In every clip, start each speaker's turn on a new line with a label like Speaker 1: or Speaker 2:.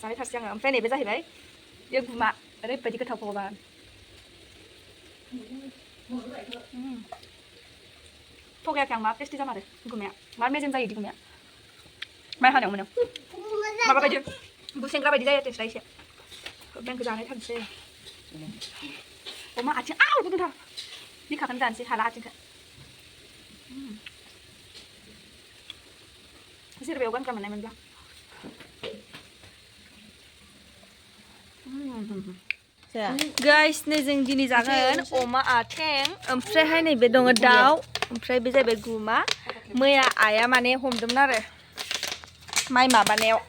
Speaker 1: जाहैथारसै आङो ओमफ्राय नैबे जाहैबाय बे गुमा ओरैबायदि गोथाव भगबान थगायाखै आं मा टेस्टि जामारो गुमाया मा मेजेम जायो बिदि गुमाया माइ हानायाव मोनो माबा बायदि बुसेंग्रा बायदि जायो टेस्टआ एसे बेंखौ जानाय थांसै अमा आथिं गुदुंथार बिखाखौनो जानोसै हाला आथिंखौ सोरबायाव गानग्रा मोननाय मोनब्ला गाइस नै जों दिनै जागोन अमा आथिं ओमफ्रायहाय नैबे दङ दाउ ओमफ्राय बे जाहैबाय गुमा मैया आइया माने हमदोंमोन आरो माइ माबानायाव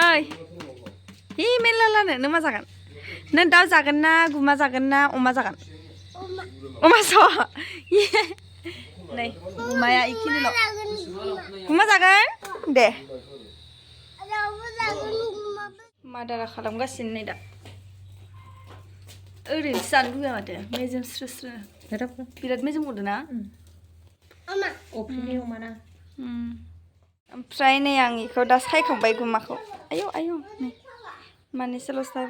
Speaker 1: ओइ हि मेरला लानो नों मा जागोन नों दाउ जागोन ना गुमा जागोन ना अमा जागोन अमा स' नै गुमाया इखिनिल' गुमा जागोन दे मादारा खालामगासिनो नै दा ओरैनोसो जानो लुगैया माथो मेजेम स्रो स्रो बिराद मेजेम हरदों ना ओमफ्राय नै आं इखौ दा सायखांबाय गुमाखौ आयौ आयौ नै मानैसोल'सो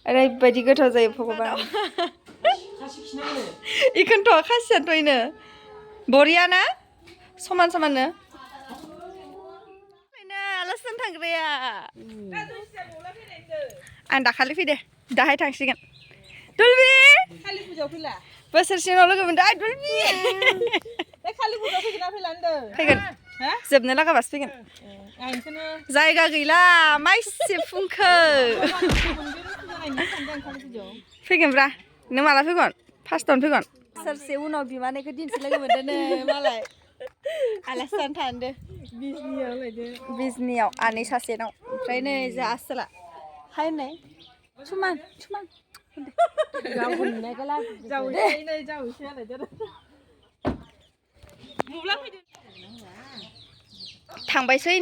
Speaker 1: ओरैबायदि गोथाव जायो भगबान इखौनोथ' खासियानोथ' इनो बरिया ना समान समाननो आलासि जानो थांग्राया आं दाखालि फैदे दाहाय थांसिगोन दुलबि कालि फुजायाव फैला बोसोरसे उनाव लोगो मोनदों आइ दुलबि कालि फुजायाव फैगोन ना फैला होनदों फैगोन जोबनो लागाबासो फैगोन जायगा गैला माइसि फुंखो फैगोनब्रा नों माला फैगोन फार्स्टआवनो फैगोन बोसोरसे उनाव बिमानैखौ दिनैसो लोगो मोनदों मालाय आलासि जानो थांदों बिजनियाव आनै सासेनाव ओमफ्राय नै जोंहा आसोला हाय होननाय समान समान थांबायसै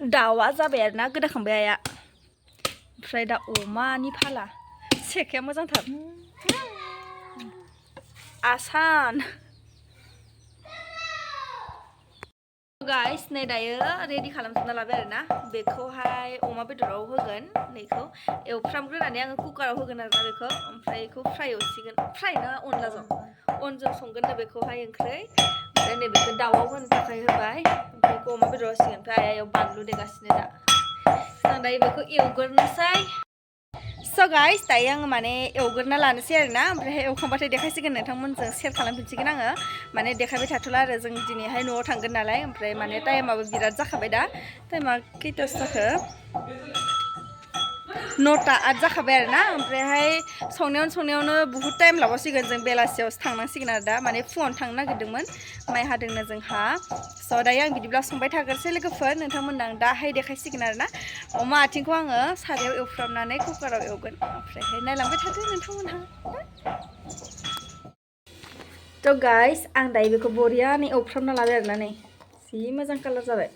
Speaker 1: दाउआ जाबाय आरोना गोदाखांबाय आइया ओमफ्राय दा अमानि फाला सेखाया मोजांथार आसान गाइस नै दायो रेडि खालामजोबना लाबाय आरोना बेखौहाय अमा बेदराव होगोन नैखौ एवफ्रामग्रोनानै आङो कुकाराव होगोन आरोना बेखौ ओमफ्राय बेखौ फ्राय एवसिगोन फ्राय ना अनलाजों अनजों संगोन नो बेखौहाय ओंख्रै ओमफ्राय नैबेखौ दाउआव होनो थाखाय होबाय ओमफ्राय बेखौ अमा बेदराव होसिगोन ओमफ्राय आइयाव बानलु देगासिनो दा आं दायो बेखौ एवग्रोनोसै स' गाइस दायो आङो माने एवग्रोना लानोसै आरोना ओमफ्राय एवखांबाथाय देखायसिगोन नोंथांमोनजों सेयार खालामफिनसिगोन आङो माने देखायबाय थाथ'ला आरो जों दिनैहाय न'आव थांगोन नालाय ओमफ्राय माने टाइमाबो बिराद जाखाबाय दा टाइमा खैथासो जाखो 9टा 8 जाखाबाय आरोना ओमफ्रायहाय संनायावनो बुहुद टाइम लाबावसिगोन जों बेलासियावसो थांनांसिगोन आरो दा माने फुङावनो थांनो नागिरदोंमोन माइ हादोंनो जोंहा स' दायो आं बिदिब्ला संबाय थाग्रोसै लोगोफोर नोंथांमोननो आं दाहाय देखायसिगोन आरोना अमा आथिंखौ आङो सारायाव एवफ्रामनानै कुकाराव एवगोन ओमफ्रायहाय नायलांबाय थादो नोंथांमोनहा थ' गाइस आं दायो बेखौ बरियानो एवफ्रामना लाबाय आरोना नै जि मोजां कालार जाबाय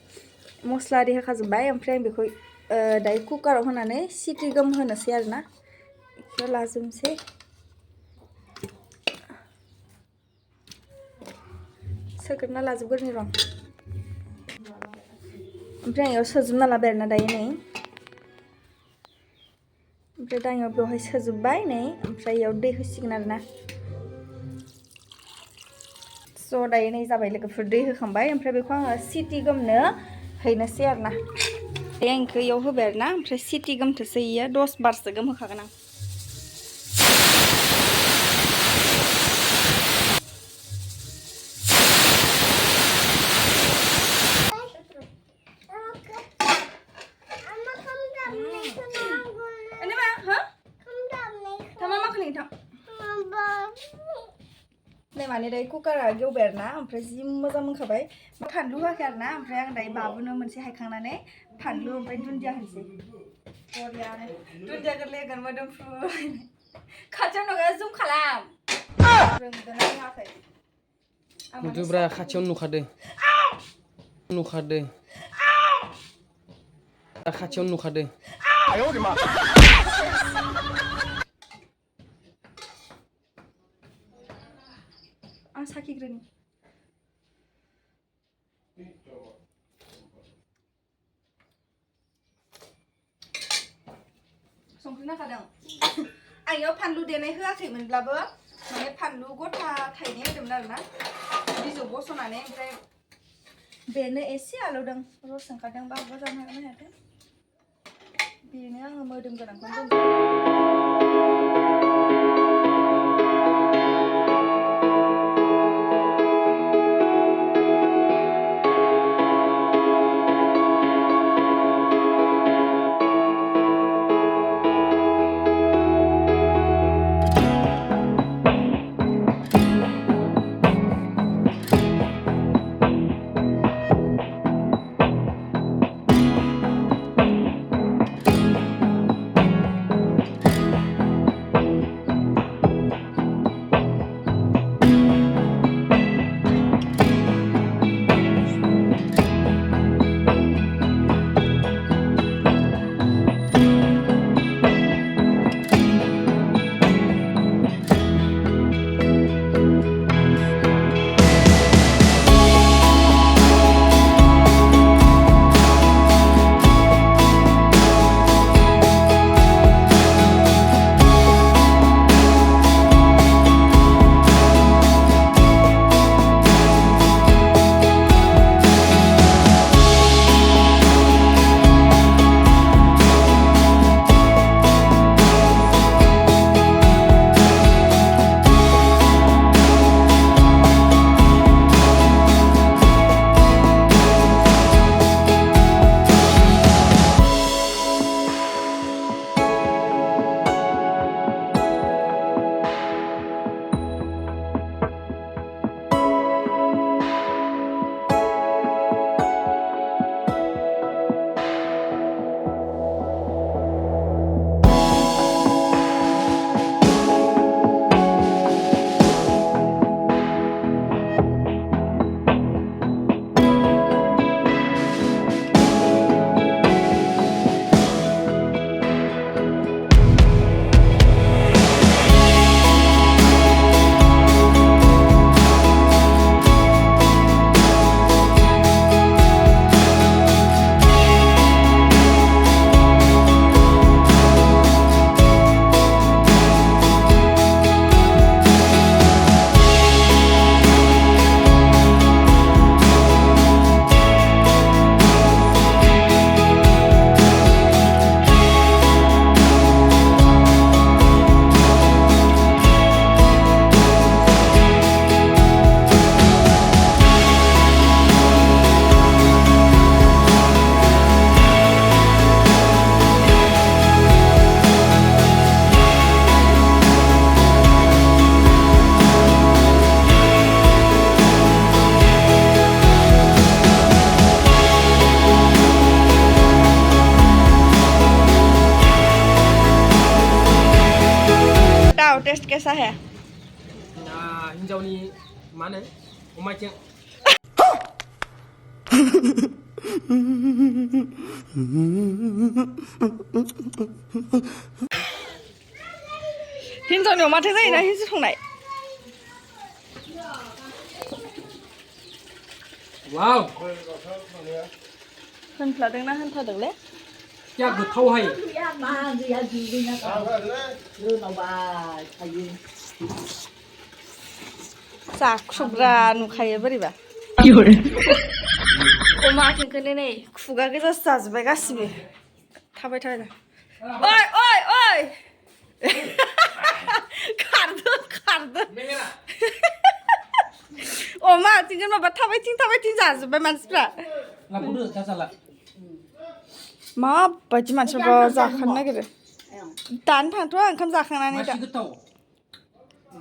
Speaker 1: मस्ला आरि होखाजोब्बाय ओमफ्राय आं बेखौ दायो कुकाराव होनानै सिटि गोम होनोसै आरोना बेखौ लाजोबनोसै सोगोरना लाजोबगोरनि र' ओमफ्राय आं सोजोबना लाबाय आरोना दायो नै ओमफ्राय दा आङो बेवहाय सोजोब्बाय नै ओमफ्राय इयाव दै होसिगोन आरोना स' दायो नै जाबाय लोगोफोर दै होखांबाय ओमफ्राय बेखौ आङो सिटि गोमनो हैनोसै आरोना बे आं बेखौ इयाव होबाय आरोना ओमफ्राय सिटि गोमथोसै इयो 10 बारसो गोमहोखागोन आं माने दायो कुकारा गेवबाय आरोना ओमफ्राय जि मोजां मोनखाबाय फानलु होआखै आरोना ओमफ्राय आं दायो बाबुनो मोनसे हायखांनानै फानलु ओमफ्राय दुन्दिया होनोसै बरियानो दुन्दिया गोरलै होगोन मोदोमफ्रु खाथियाव नङा जुम खालाम रोंदोंना रोङाखै
Speaker 2: नुदोब्रा खाथियावनो नुखादो खाथियावनो नुखादो
Speaker 1: आं साखिग्रोनि संख्रि नांखादों आं इयाव फानलु देनाय होआखैमोनब्लाबो माने फानलु गथा थाइनै होदोंमोन आरोना बिजौ बस'नानै ओमफ्राय बेनो एसे आलौदों रस ओंखारदों बाबो जानो हागोन हायाखै बेनो आङो मोदोम गोनांखौनो टेस्ट कैसा है
Speaker 2: हिन्जावनि मा होनो अमाइथिं
Speaker 1: हिन्जावनि अमाथो जायोना हिन्जाव संनाय
Speaker 2: वाव
Speaker 1: होनफ्लादोंना होनफ्लादोंले
Speaker 2: क्या गोथावहाय
Speaker 1: जाख्रुबग्रा नुखायो बोरैबा अमा आथिंखौनो नै खुगा गोजासो जाजोब्बाय गासिबो थाबाय थाबाय ओइ ओइ ओइ खारदो अमा आथिंखौ माबा थाबायथिं जाजोब्बाय मानसिफ्रा माबायदि मानसिफ्रा जाखानो नागिरो दानो थांथ' ओंखाम जाखांनानै दा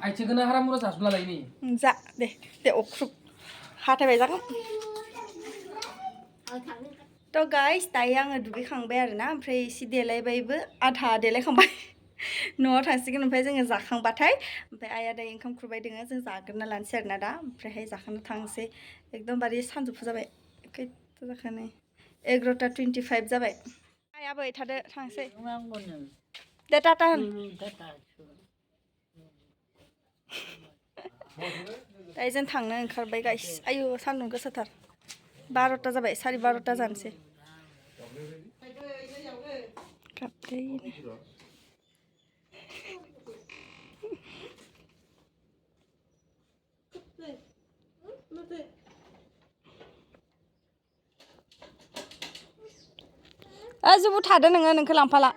Speaker 2: आइथिंखौनो हारा मुरा जाजोबना लायनि
Speaker 1: जा दे अख्रुब हाथायबाय जागोन थ' गाइस दायो आङो दुगैखांबाय आरोना ओमफ्राय एसे देलायबायबो आधा देलायखांबाय न'आव थांसिगोन ओमफ्राय जोङो जाखांबाथाय ओमफ्राय आइया दायो ओंखाम खुरबाय दोङो जों जाग्रोना लानोसै आरोना दा ओमफ्रायहाय जाखांनो थांसै एकदमबारे सानजौफु जाबाय खैथा जाखानो 11:25 जाबाय आइ आबै थादो थांसै दे टाटा होन दायो जों थांनो ओंखारबाय गाइस आयु सान्दुं गोसाथार 12ता जाबाय 12:30 जानोसै जुबु थादो नोङो नोंखौ लांफाला